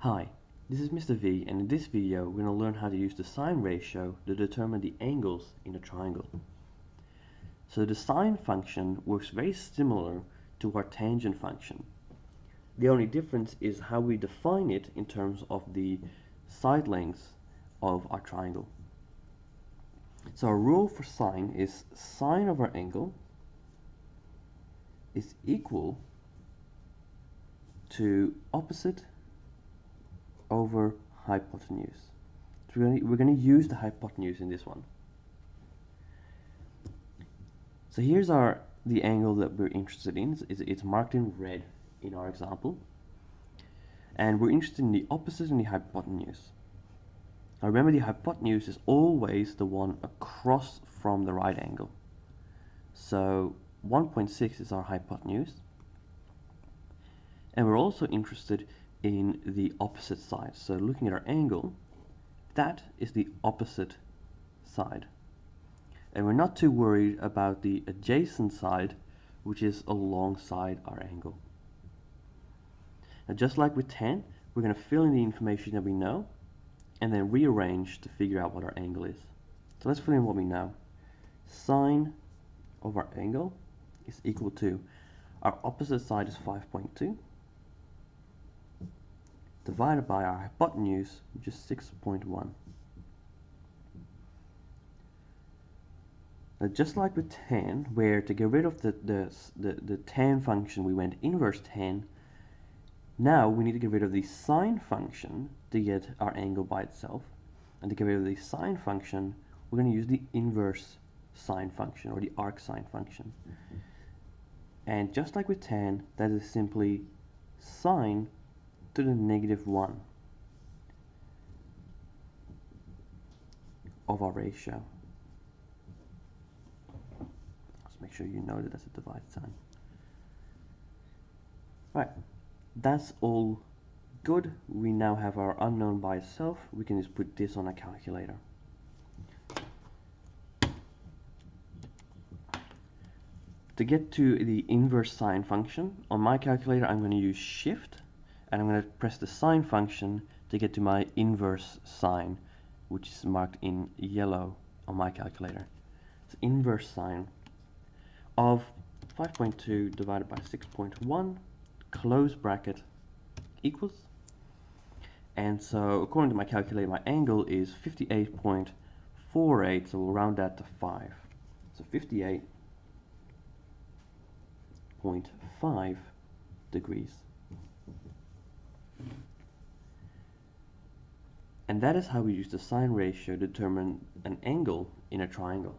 Hi, this is Mr. V, and in this video we're going to learn how to use the sine ratio to determine the angles in a triangle. So the sine function works very similar to our tangent function. The only difference is how we define it in terms of the side lengths of our triangle. So our rule for sine is sine of our angle is equal to opposite over hypotenuse. So we're going to use the hypotenuse in this one. So here's the angle that we're interested in. It's marked in red in our example. And we're interested in the opposite and the hypotenuse. Now remember, the hypotenuse is always the one across from the right angle. So 1.6 is our hypotenuse. And we're also interested in the opposite side. So looking at our angle, that is the opposite side. And we're not too worried about the adjacent side, which is alongside our angle. Now just like with tan, we're going to fill in the information that we know and then rearrange to figure out what our angle is. So let's fill in what we know. Sine of our angle is equal to, our opposite side is 5.2, divided by our hypotenuse, which is 6.1. Now just like with tan, where to get rid of the tan function we went inverse tan, now we need to get rid of the sine function to get our angle by itself. And to get rid of the sine function, we're going to use the inverse sine function, or the arcsine function. And just like with tan, that is simply sine to the -1 of our ratio. Let's make sure you know that that's a divide sign. Right, that's all good. We now have our unknown by itself. We can just put this on a calculator. To get to the inverse sine function, on my calculator I'm going to use shift, and I'm going to press the sine function to get to my inverse sine, which is marked in yellow on my calculator. It's inverse sine of 5.2 divided by 6.1, close bracket, equals. And so according to my calculator, my angle is 58.48, so we'll round that to 5. So 58.5 degrees. And that is how we use the sine ratio to determine an angle in a triangle.